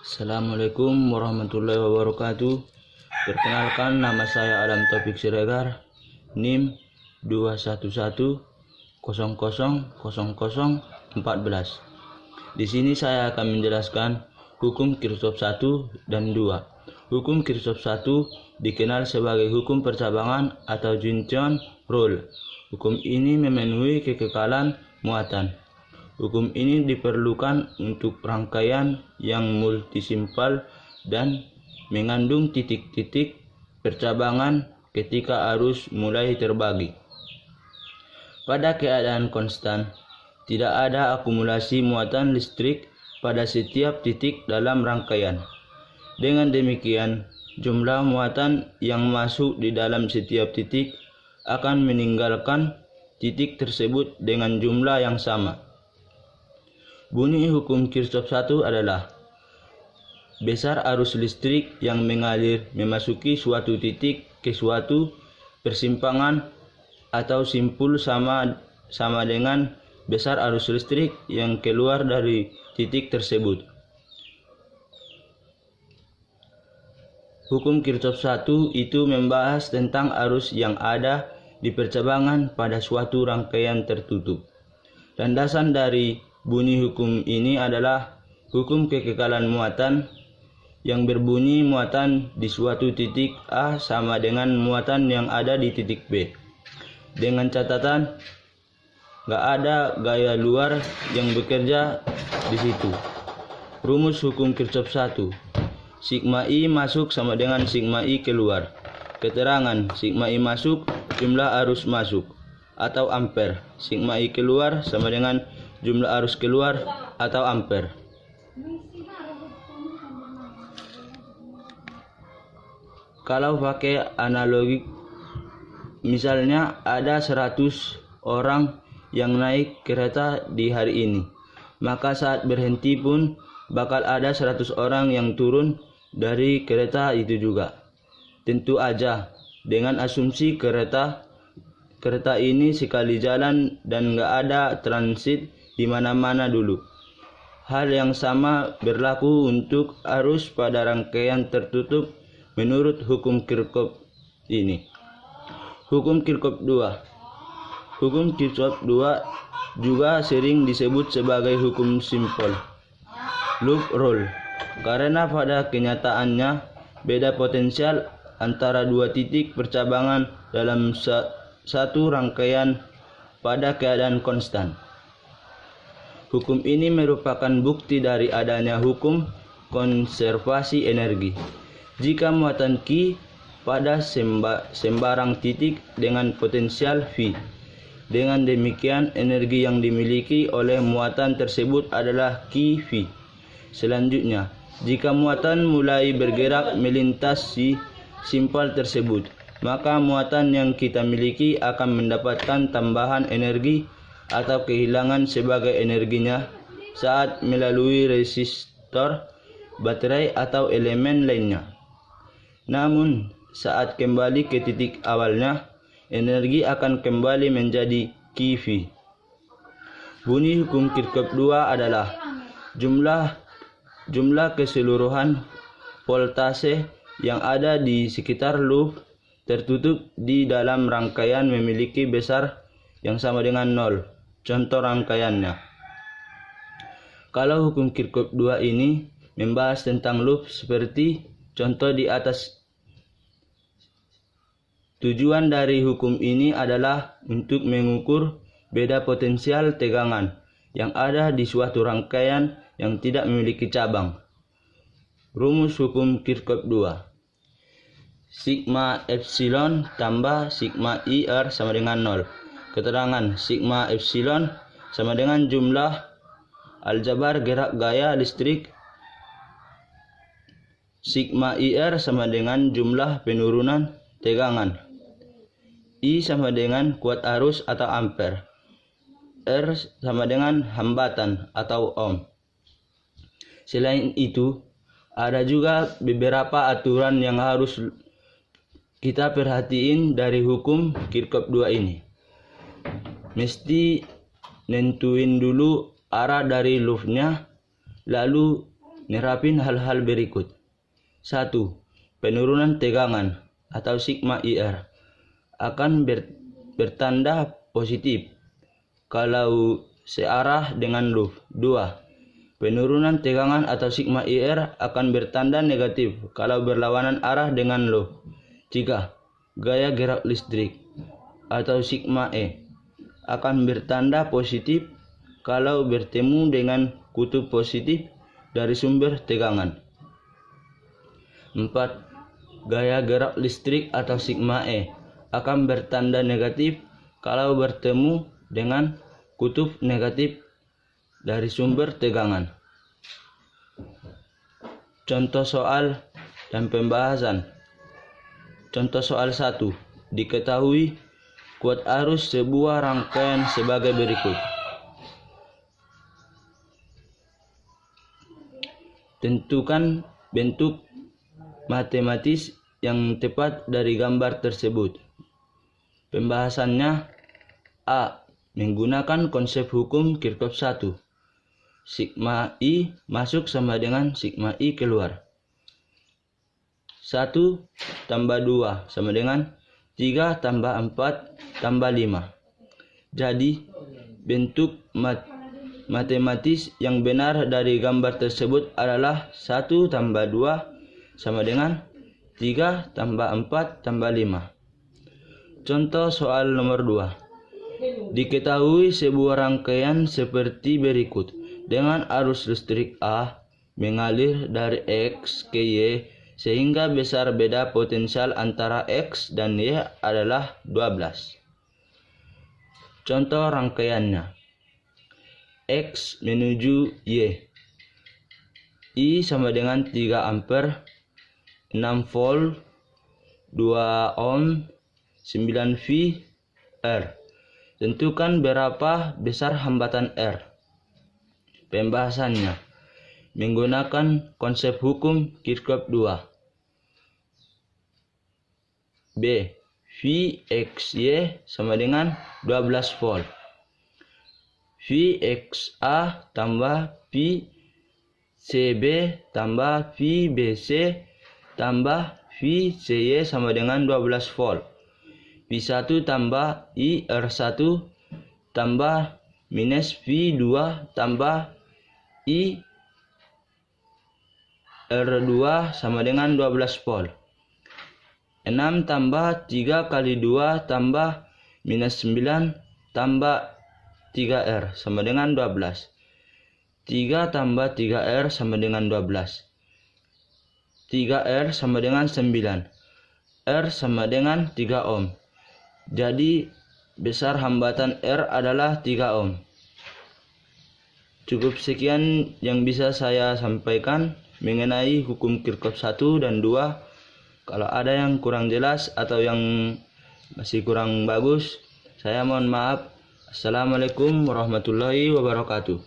Assalamualaikum warahmatullahi wabarakatuh. Perkenalkan, nama saya Adam Taufik Siregar, NIM 211000014. Di sini saya akan menjelaskan hukum Kirchhoff 1 dan 2. Hukum Kirchhoff 1 dikenal sebagai hukum percabangan atau Junction Rule. Hukum ini memenuhi kekekalan muatan. Hukum ini diperlukan untuk rangkaian yang multisimpel dan mengandung titik-titik percabangan ketika arus mulai terbagi. Pada keadaan konstan, tidak ada akumulasi muatan listrik pada setiap titik dalam rangkaian. Dengan demikian, jumlah muatan yang masuk di dalam setiap titik akan meninggalkan titik tersebut dengan jumlah yang sama. Bunyi hukum Kirchhoff 1 adalah: besar arus listrik yang mengalir memasuki suatu titik ke suatu persimpangan atau simpul sama dengan besar arus listrik yang keluar dari titik tersebut. Hukum Kirchhoff 1 itu membahas tentang arus yang ada di percabangan pada suatu rangkaian tertutup. Landasan dari bunyi hukum ini adalah hukum kekekalan muatan yang berbunyi muatan di suatu titik A sama dengan muatan yang ada di titik B. Dengan catatan, nggak ada gaya luar yang bekerja di situ. Rumus hukum Kirchhoff 1. Sigma I masuk sama dengan sigma I keluar. Keterangan: sigma I masuk jumlah arus masuk atau ampere. Sigma I keluar sama dengan jumlah arus keluar atau ampere. Kalau pakai analogi, misalnya ada 100 orang yang naik kereta di hari ini, maka saat berhenti pun bakal ada 100 orang yang turun dari kereta itu juga. Tentu aja dengan asumsi kereta ini sekali jalan dan nggak ada transit di mana-mana dulu. Hal yang sama berlaku untuk arus pada rangkaian tertutup menurut hukum Kirchhoff ini. Hukum Kirchhoff 2. Hukum Kirchhoff 2 juga sering disebut sebagai hukum simpel, loop rule, karena pada kenyataannya beda potensial antara dua titik percabangan dalam satu rangkaian pada keadaan konstan. Hukum ini merupakan bukti dari adanya hukum konservasi energi. Jika muatan Q pada sembarang titik dengan potensial V, dengan demikian energi yang dimiliki oleh muatan tersebut adalah QV. Selanjutnya, jika muatan mulai bergerak melintasi simpul tersebut, maka muatan yang kita miliki akan mendapatkan tambahan energi atau kehilangan sebagai energinya saat melalui resistor, baterai atau elemen lainnya. Namun, saat kembali ke titik awalnya, energi akan kembali menjadi QV. Bunyi hukum Kirchhoff 2 adalah jumlah keseluruhan voltase yang ada di sekitar loop tertutup di dalam rangkaian memiliki besar yang sama dengan 0. Contoh rangkaiannya. Kalau hukum Kirchhoff 2 ini membahas tentang loop seperti contoh di atas. Tujuan dari hukum ini adalah untuk mengukur beda potensial tegangan yang ada di suatu rangkaian yang tidak memiliki cabang. Rumus hukum Kirchhoff 2. Sigma epsilon tambah sigma IR sama dengan 0. Keterangan: sigma epsilon sama dengan jumlah aljabar gerak gaya listrik. Sigma IR sama dengan jumlah penurunan tegangan. I sama dengan kuat arus atau ampere. R sama dengan hambatan atau ohm. Selain itu, ada juga beberapa aturan yang harus kita perhatiin dari hukum Kirchhoff 2 ini. Mesti nentuin dulu arah dari loopnya, lalu nerapin hal-hal berikut. 1. Penurunan tegangan atau sigma IR akan bertanda positif kalau searah dengan loop. 2. Penurunan tegangan atau sigma IR akan bertanda negatif kalau berlawanan arah dengan loop. 3. Gaya gerak listrik atau sigma E akan bertanda positif kalau bertemu dengan kutub positif dari sumber tegangan. 4. Gaya gerak listrik atau sigma E akan bertanda negatif kalau bertemu dengan kutub negatif dari sumber tegangan. Contoh soal dan pembahasan. Contoh soal 1. Diketahui kuat arus sebuah rangkaian sebagai berikut. Tentukan bentuk matematis yang tepat dari gambar tersebut. Pembahasannya: A. Menggunakan konsep hukum Kirchhoff 1. Sigma I masuk sama dengan sigma I keluar. 1 tambah 2 sama dengan 3 tambah 4 tambah 5. Jadi, bentuk matematis yang benar dari gambar tersebut adalah 1 tambah 2 sama dengan 3 tambah 4 tambah 5. Contoh soal nomor 2. Diketahui sebuah rangkaian seperti berikut. Dengan arus listrik A mengalir dari X ke Y sehingga besar beda potensial antara X dan Y adalah 12. Contoh rangkaiannya. X menuju Y. I sama dengan 3 ampere, 6 volt, 2 ohm, 9 V, R. Tentukan berapa besar hambatan R. Pembahasannya menggunakan konsep hukum Kirchhoff 2. B. Vxy sama dengan 12 volt. Vxa tambah Vcb tambah Vbc tambah Vcy sama dengan 12 volt. V1 tambah IR1 tambah minus V2 tambah IR2 sama dengan 12 volt. 6 tambah 3 kali 2 tambah minus 9 tambah 3R sama dengan 12. 3 tambah 3R sama dengan 12. 3R sama dengan 9. R sama dengan 3 ohm. Jadi besar hambatan R adalah 3 ohm. Cukup sekian yang bisa saya sampaikan mengenai hukum Kirchhoff 1 dan 2. Kalau ada yang kurang jelas atau yang masih kurang bagus, saya mohon maaf. Assalamualaikum warahmatullahi wabarakatuh.